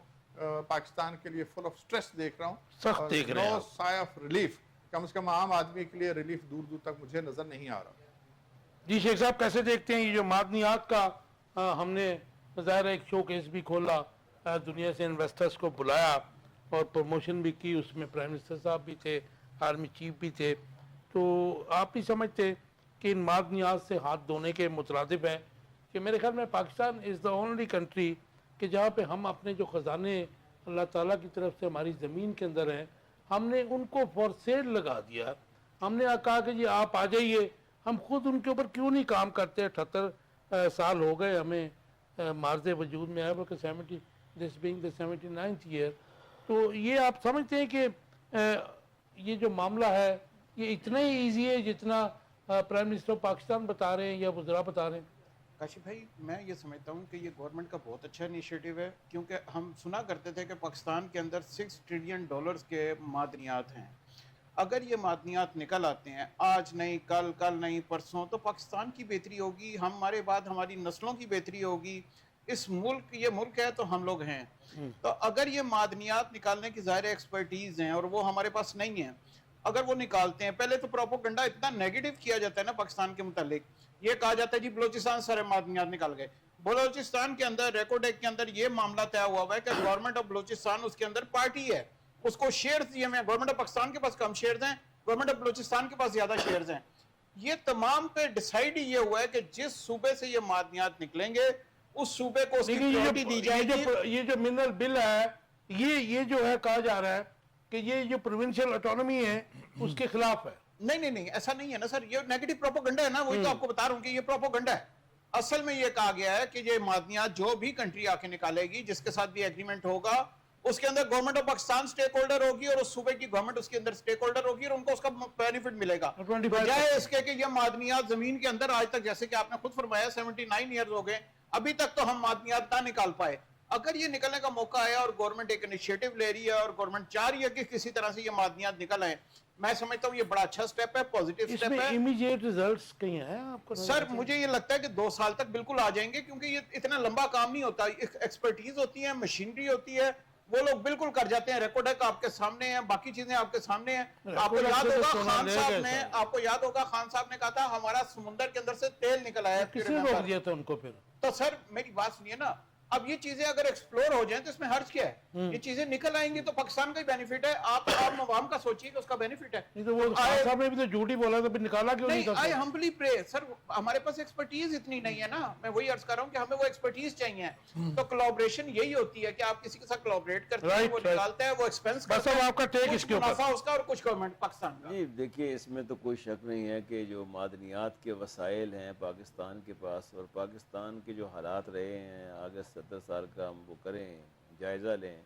پاکستان کے لیے فل آف سٹریس دیکھ رہا ہوں. سخت دیکھ رہے ہیں. نو سائے آف ریلیف. کم از کم عام آدمی کے لیے ریلیف دور دور تک مجھے نظر نہیں آ رہا. جی شیخ صاحب، کیسے دیکھتے ہیں یہ جو معدنیات کا ہم نے ظاہر ایک شو کیس بھی کھولا، دنیا سے انویسٹرز کو بلایا اور پروموشن بھی کی، اس میں پرائم منسٹر صاحب بھی تھے، آرمی چیف بھی تھے. تو آپ بھی سمجھتے کہ ان معدنیات سے ہاتھ دھونے کے مترادف ہے کہ میرے خیال میں پاکستان از دا اونلی کنٹری کہ جہاں پہ ہم اپنے جو خزانے اللہ تعالیٰ کی طرف سے ہماری زمین کے اندر ہیں، ہم نے ان کو فور سیل لگا دیا. ہم نے کہا کہ جی آپ آ جائیے، ہم خود ان کے اوپر کیوں نہیں کام کرتے. 78 سال ہو گئے ہمیں مارز وجود میں آیا، بلکہ this being the 79th year. تو یہ آپ سمجھتے ہیں کہ یہ جو معاملہ ہے یہ اتنا ہی ایزی ہے جتنا پرائم منسٹر پاکستان بتا رہے ہیں یا وزراء بتا رہے ہیں؟ کاشف بھائی، میں یہ سمجھتا ہوں کہ یہ گورنمنٹ کا بہت اچھا انیشیٹو ہے، کیونکہ ہم سنا کرتے تھے کہ پاکستان کے اندر $6 ٹریلین کے معدنیات ہیں. اگر یہ معدنیات نکل آتے ہیں آج نہیں، کل نہیں، پرسوں، تو پاکستان کی بہتری ہوگی، ہمارے بعد ہماری نسلوں کی بہتری ہوگی. اس ملک، یہ ملک ہے تو ہم لوگ ہیں. تو اگر یہ معدنیات نکالنے کی ظاہر ایکسپرٹیز ہیں اور وہ ہمارے پاس نہیں ہیں، اگر وہ نکالتے ہیں، پہلے تو پروپیگنڈا اتنا نیگیٹو کیا جاتا ہے نا پاکستان کے متعلق. یہ کہا جاتا ہے جی بلوچستان سارے معدنیات نکال گئے. بلوچستان کے اندر ریکارڈ ایکٹ کے اندر یہ معاملہ طے ہوا ہوا ہے کہ گورنمنٹ آف بلوچستان اس کے اندر پارٹی ہے، اس کو شیئرز دیے ہوئے ہیں. گورنمنٹ آف پاکستان کے پاس کم شیئرز ہیں، گورنمنٹ آف بلوچستان کے پاس زیادہ شیئرز ہیں. یہ تمام پہ ڈیسائیڈ یہ ہوا ہے کہ جس صوبے سے یہ معدنیات نکلیں گے اس صوبے کو اس کی پریورٹی دی جائے گی. یہ جو منرل بل ہے، یہ جو ہے کہا جا رہا ہے کہ یہ جو پروونشل اٹانومی ہے اس کے خلاف ہے. نہیں، ایسا نہیں ہے نا سر. یہ نیگیٹو پروپیگنڈا ہے نا، وہی تو آپ کو بتا رہا ہوں کہ یہ پروپیگنڈا ہے. اصل میں یہ کہا گیا ہے کہ یہ معدنیات جو بھی کنٹری آ کے نکالے گی، جس کے ساتھ بھی ایگریمنٹ ہوگا، اس کے اندر government of Pakistan stakeholder ہوگی اور اس صوبے کی گورنمنٹ اس کے اندر سٹیک ہولڈر ہوگی اور ان کو اس کا بینیفٹ ملے گا. 25% بجائے اس کے کہ یہ معدنیات زمین کے اندر آج تک جیسے کہ آپ نے خود فرمایا 79 ایئرز ہو گئے ابھی تک تو ہم معدنیات نہ نکال پائے. اگر یہ نکلنے کا موقع آیا اور گورنمنٹ ایک انیشیٹو لے رہی ہے اور گورنمنٹ چاہ رہی ہے کہ کسی طرح سے یہ معدنیات نکل آئیں, میں سمجھتا ہوں یہ بڑا اچھا سٹیپ ہے, پوزیٹیو اس سٹیپ میں ہے. امیجیٹ ریزلٹس کہیں ہیں آپ کو؟ سر مجھے یہ لگتا ہے کہ 2 سال تک بالکل آ جائیں گے, کیونکہ یہ اتنا لمبا کام نہیں ہوتا, ایکسپرٹیز ہوتی ہے, مشینری ہوتی ہے, وہ لوگ بالکل کر جاتے ہیں. ریکارڈ ایک آپ کے سامنے ہے, باقی چیزیں آپ کے سامنے ہیں. آپ کو یاد ہوگا خان صاحب نے کہا تھا ہمارا سمندر کے اندر سے تیل نکل آیا. کس نے روک دیا تھا ان کو پھر؟ تو سر میری بات سنیے نا, اب یہ چیزیں اگر ایکسپلور ہو جائیں تو اس میں حرج کیا ہے؟ یہ چیزیں نکل آئیں گی تو پاکستان کا ہی بینیفٹ ہے. آپ عوام عوام کا سوچیے کہ اس کا بینیفٹ ہے. نہیں تو وہ خان صاحب نے بھی تو جھوٹ ہی بولا تھا, پھر نکالا کیوں نہیں نہیں, تھا؟ آئی ہمبلی پرے سر, ہمارے پاس ایکسپرٹیز اتنی نہیں ہے نا, میں وہی عرض کر رہا ہوں کہ ہمیں وہ ایکسپرٹیز چاہیے. تو کولابریشن یہی ہوتی ہے کہ آپ کسی کے ساتھ کولابریٹ کرتے ہیں, وہ نکالتا ہے, وہ ایکسپینس بس اب آپ کا ٹیک اس کے اوپر. منافع اس کا اور کچھ گورنمنٹ پاکستان کا. جی دیکھیے اس میں تو کوئی شک نہیں ہے کہ جو معدنیات کے وسائل ہیں پاکستان کے پاس, اور پاکستان کے جو حالات رہے ہیں آگے 70 سال کا ہم وہ کریں جائزہ لیں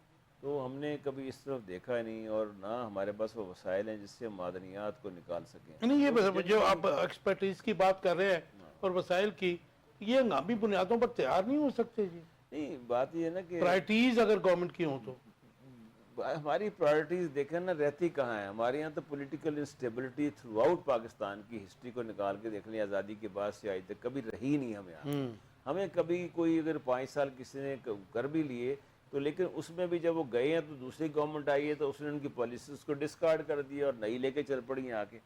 تو ہم نے کبھی اس طرف دیکھا نہیں, اور نہ ہمارے پاس وہ وسائل ہیں جس سے معدنیات کو نکال سکیں. نہیں یہ جو آپ ایکسپرٹیز کی بات کر رہے ہیں اور وسائل کی, یہ ہنگامی بنیادوں پر تیار نہیں ہو سکتے جی. نہیں بات یہ ہے نا کہ پرائرٹیز اگر گورنمنٹ کی ہوں تو ہماری پرائرٹیز دیکھیں نا رہتی کہاں ہے. ہمارے یہاں تو political instability through out Pakistan کی ہسٹری کو نکال کے دیکھ لیں, آزادی کے بعد سے آج تک کبھی رہی نہیں ہمیں یہاں. ہمیں کبھی کوئی اگر 5 سال کسی نے کر بھی لیے تو لیکن اس میں بھی جب وہ گئے ہیں تو دوسری گورنمنٹ آئی ہے تو اس نے ان کی پالیسیز کو ڈسکارڈ کر دیا اور نئی لے کے چل پڑی ہیں آ کے.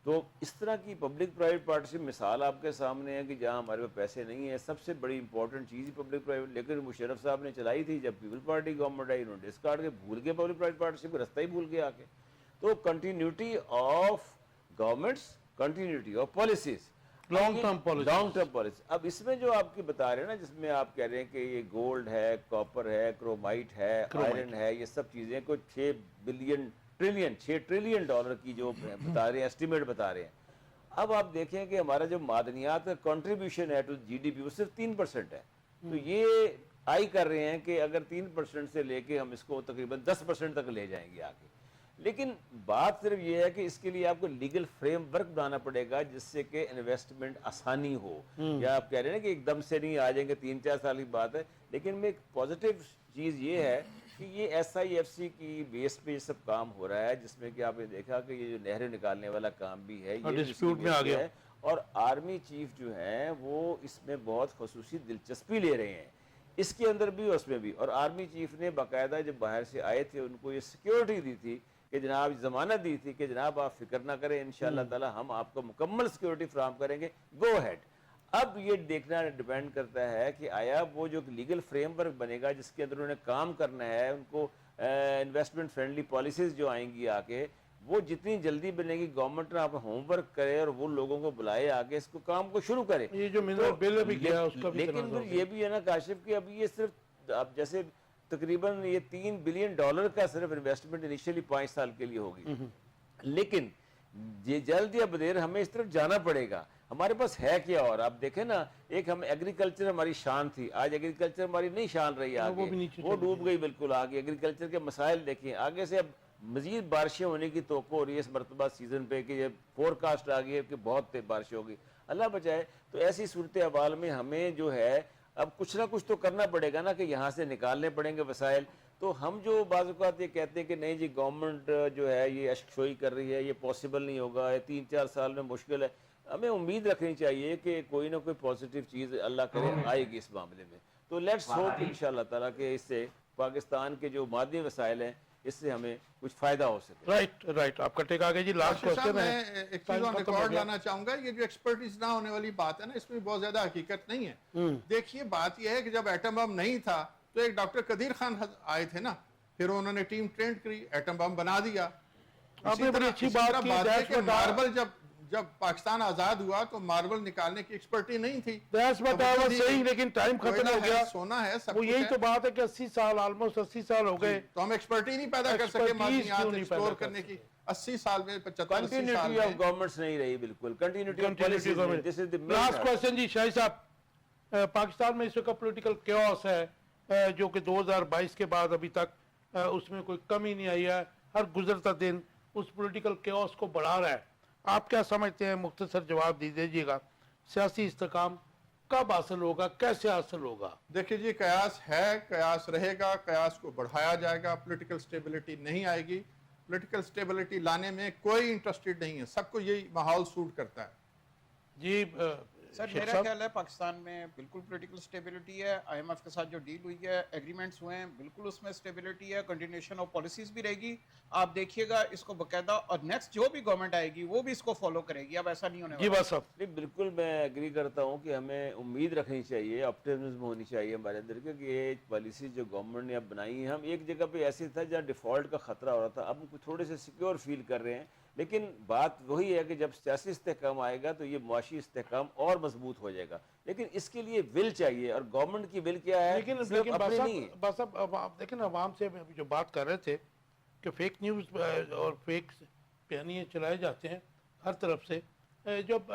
تو اس طرح کی پبلک پرائیویٹ پارٹنرشپ مثال آپ کے سامنے ہے کہ جہاں ہمارے پاس پیسے نہیں ہیں, سب سے بڑی امپورٹنٹ چیز ہی پبلک پرائیویٹ, لیکن مشرف صاحب نے چلائی تھی جب پیپل پارٹی گورنمنٹ آئی انہوں نے ڈسکارڈ کے بھول گئے پبلک پرائیویٹ پارٹنرشپ, رستہ ہی بھول گیا آ کے. تو continuity of governments, continuity of policies, long term policy. اب اس میں جو آپ کی بتا رہے ہیں نا, جس میں آپ کہہ رہے ہیں کہ یہ گولڈ ہے, کاپر ہے, کرومائٹ ہے, آئرن ہے, یہ سب چیزیں کو 6 ٹریلین ڈالر کی جو بتا رہے ہیں ایسٹیمیٹ بتا رہے ہیں. اب آپ دیکھیں کہ ہمارا جو معدنیات کا کنٹریبیوشن ہے ٹو جی ڈی پی وہ صرف 3% ہے. تو یہ آئی کر رہے ہیں کہ اگر 3% سے لے کے ہم اس کو تقریباً 10% تک لے جائیں گے آگے. لیکن بات صرف یہ ہے کہ اس کے لیے آپ کو لیگل فریم ورک بنانا پڑے گا جس سے کہ انویسٹمنٹ آسانی ہو. یا آپ کہہ رہے ہیں کہ ایک دم سے نہیں آ جائیں گے, 3-4 سال کی بات ہے. لیکن میں ایک پازیٹیو چیز یہ ہے کہ یہ ایس آئی ایف سی کی بیس پہ یہ سب کام ہو رہا ہے, جس میں کہ آپ نے دیکھا کہ یہ جو نہریں نکالنے والا کام بھی ہے یہ ڈسپیوٹ میں آ گیا ہے, اور آرمی چیف جو ہیں وہ اس میں بہت خصوصی دلچسپی لے رہے ہیں اس کے اندر بھی اور اس میں بھی. اور آرمی چیف نے باقاعدہ جب باہر سے آئے تھے ان کو یہ سیکیورٹی دی تھی کہ جناب, ضمانت دی تھی کہ جناب آپ فکر نہ کریں, انشاءاللہ تعالی ہم آپ کو مکمل سیکیورٹی فراہم کریں گے, گو ہیڈ. اب یہ دیکھنا ڈیپینڈ کرتا ہے کہ آیا وہ جو لیگل فریم ورک بنے گا جس کے اندر انہوں نے کام کرنا ہے, ان کو انویسٹمنٹ فرینڈلی پالیسیز جو آئیں گی آگے, وہ جتنی جلدی بنے گی گورنمنٹ آپ ہوم ورک کرے اور وہ لوگوں کو بلائے آگے اس کو کام کو شروع کرے. یہ جو منرل بل بھی کیا اس کا بھی لیکن پھر یہ بھی ہے نا کاشف کہ ابھی یہ صرف اب جیسے تقریباً یہ $3 بلین کا صرف انویسٹمنٹ انیشیلی 5 سال کے لیے ہوگی, لیکن یہ جلد یا بدیر ہمیں اس طرف جانا پڑے گا. ہمارے پاس ہے کیا, اور آپ دیکھیں نا, ایک ہم ایگریکلچر ہماری شان تھی, آج ایگریکلچر ہماری نہیں شان رہی آگے, وہ ڈوب گئی بالکل آگے. ایگریکلچر کے مسائل دیکھیں آگے سے, اب مزید بارشیں ہونے کی توقع ہو رہی ہے اس مرتبہ سیزن پہ کہ یہ فور کاسٹ آ گئی ہے کہ بہت بارشیں ہوگی, اللہ بچائے. تو ایسی صورتحال میں ہمیں جو ہے اب کچھ نہ کچھ تو کرنا پڑے گا نا, کہ یہاں سے نکالنے پڑیں گے وسائل. تو ہم جو بعض اوقات یہ کہتے ہیں کہ نہیں جی گورنمنٹ جو ہے یہ اشکشوئی کر رہی ہے, یہ پاسبل نہیں ہوگا, یہ 3-4 سال میں مشکل ہے, ہمیں امید رکھنی چاہیے کہ کوئی نہ کوئی پازیٹیو چیز اللہ کرے آئے گی اس معاملے میں. تو لیٹس ہوپ انشاءاللہ تعالیٰ کہ اس سے پاکستان کے جو معدنی وسائل ہیں اس سے ہمیں کچھ فائدہ ہو سکے. رائٹ آپ کا ٹیک آگے جی. لاسٹ کوسچن ہے, میں ایک چیز اور ریکارڈ لانا چاہوں گا, یہ جو ایکسپرٹیز نہ ہونے والی بات ہے نا, اس میں بہت زیادہ حقیقت نہیں ہے. دیکھیے بات یہ ہے کہ جب ایٹم بم نہیں تھا تو ایک ڈاکٹر قدیر خان آئے تھے نا, پھر انہوں نے ٹیم ٹرینڈ کری, ایٹم بم بنا دیا. آپ نے بڑی اچھی بات کی, ماربل جب پاکستان آزاد ہوا تو ماربل نکالنے کی ایکسپرٹی نہیں تھی. صحیح, لیکن ٹائم ختم ہو گیا. سونا ہے سب, وہ یہی تو بات ہے کہ 80 سال آلموسٹ 80 سال ہو گئے تو ہم ایکسپرٹی نہیں پیدا کر سکے معدنیات ایکسپلور کرنے کی. 80 سال میں 75 80 سال کنٹینیوٹی آف گورنمنٹس نہیں رہی بالکل, continuity of policies. This is the last question جی شاہی صاحب. پاکستان میں اس وقت پولیٹیکل کیوس ہے جو کہ 2022 کے بعد ابھی تک اس میں کوئی کمی نہیں آئی ہے. ہر گزرتا دن اس پولیٹیکل کیوس کو بڑھا رہا ہے. آپ کیا سمجھتے ہیں؟ مختصر جواب دیجیے گا. سیاسی استحکام کب حاصل ہوگا, کیسے حاصل ہوگا؟ دیکھیے جی, قیاس ہے, قیاس رہے گا, قیاس کو بڑھایا جائے گا. پولیٹیکل سٹیبلٹی نہیں آئے گی. پولیٹیکل سٹیبلٹی لانے میں کوئی انٹرسٹڈ نہیں ہے, سب کو یہی ماحول سوٹ کرتا ہے. جی سر شیخ میرا صاحب. خیال ہے پاکستان میں بالکل پولیٹیکل سٹیبلٹی ہے. آئی ایم ایف کے ساتھ جو ڈیل ہوئی ہے, ایگریمنٹس ہوئے ہیں, بالکل اس میں سٹیبلٹی ہے. کنٹینیوشن آف پالیسیز بھی رہے گی. آپ دیکھیے گا اس کو باقاعدہ, اور نیکسٹ جو بھی گورنمنٹ آئے گی وہ بھی اس کو فالو کرے گی. اب ایسا نہیں ہونے جی والا. بس صاحب. نہیں, بالکل میں ایگری کرتا ہوں کہ ہمیں امید رکھنی چاہیے, آپٹیمزم ہونی چاہیے ہمارے اندر کہ یہ پالیسی جو گورنمنٹ نے اب بنائی ہے, ہم ایک جگہ پہ ایسے تھا جہاں ڈیفالٹ کا خطرہ ہو رہا تھا, اب ہم تھوڑے سے سیکیور فیل کر رہے ہیں. لیکن بات وہی ہے کہ جب سیاسی استحکام آئے گا تو یہ معاشی استحکام اور مضبوط ہو جائے گا. لیکن اس کے لیے ول چاہیے, اور گورنمنٹ کی ول کیا ہے, لیکن صرف اپنی نہیں ہے. بس اب آپ دیکھیں نا, عوام سے ابھی جو بات کر رہے تھے کہ فیک نیوز اور فیک بیانیے چلائے جاتے ہیں ہر طرف سے. جب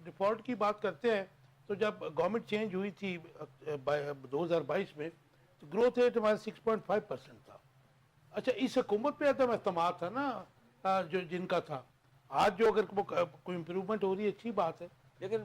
ڈیفالٹ کی بات کرتے ہیں تو جب گورنمنٹ چینج ہوئی تھی 2022 میں تو گروتھ ریٹ ہمارا 6.5% تھا. اچھا, اس حکومت پہ عدم اعتماد تھا نا جو جن کا تھا. آج جو اگر کوئی امپروومنٹ ہو رہی ہے اچھی بات ہے. لیکن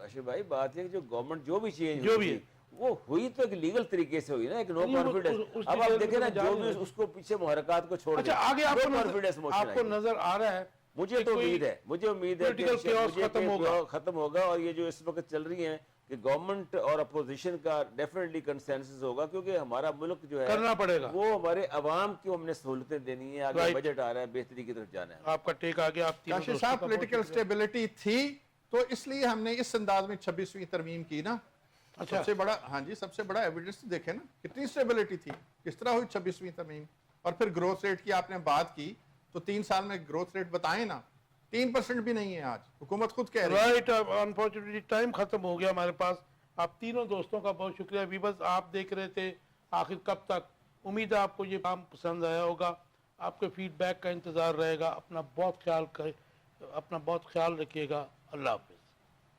اشرف بھائی بات ہے کہ جو گورنمنٹ جو بھی چینج جو ہوئی بھی تھی وہ ہوئی تو ایک لیگل طریقے سے ہوئی نا, ایک نو نہیں, وہ کانفیڈنس. اس اب ڈیٹیل آپ دیکھیں میں نا, جا جو رہے بھی ہیں. اس کو پیچھے محرکات کو چھوڑ دیں, اچھا, آگے آپ no confidence motion آپ کو آئے گی. نظر آ رہا ہے مجھے تو امید ہے, مجھے امید ہے کہ political chaos مجھے ختم ہوگا. ختم ہوگا. اور یہ جو اس وقت چل رہی ہیں کہ گورنمنٹ اور اپوزیشن کا ڈیفینیٹلی کنسنسس ہوگا, کیونکہ ہمارا ملک جو ہے کرنا پڑے گا. وہ ہمارے عوام کو ہم نے سہولتیں دینی ہیں. آگے Right. بجٹ آ رہا ہے, بہتری کی طرف جانا ہے. آپ کا ٹیک آ گیا. آپ تینوں کاشف دوستوں صاحب, کا بہت پولیٹیکل شکریہ. سٹیبلٹی تھی تو اس لیے ہم نے اس انداز میں 26ویں ترمیم کی نا. اچھا, سب سے بڑا, ہاں جی, سب سے بڑا ایویڈنس دیکھیں نا کتنی سٹیبلٹی تھی, کس طرح ہوئی 26ویں ترمیم. اور پھر گروتھ ریٹ کی آپ نے بات کی تو 3 سال میں گروتھ ریٹ بتائیں نا, 3% بھی نہیں ہے آج. حکومت خود کہہ رہی ہے. رائٹ. انفارچونیٹلی ٹائم ختم ہو گیا ہمارے پاس. آپ تینوں دوستوں کا بہت شکریہ. ویورز, آپ دیکھ رہے تھے آخر کب تک. امید ہے آپ کو یہ کام پسند آیا ہوگا. آپ کے فیڈ بیک کا انتظار رہے گا. اپنا بہت خیال رکھیے گا. اللہ حافظ.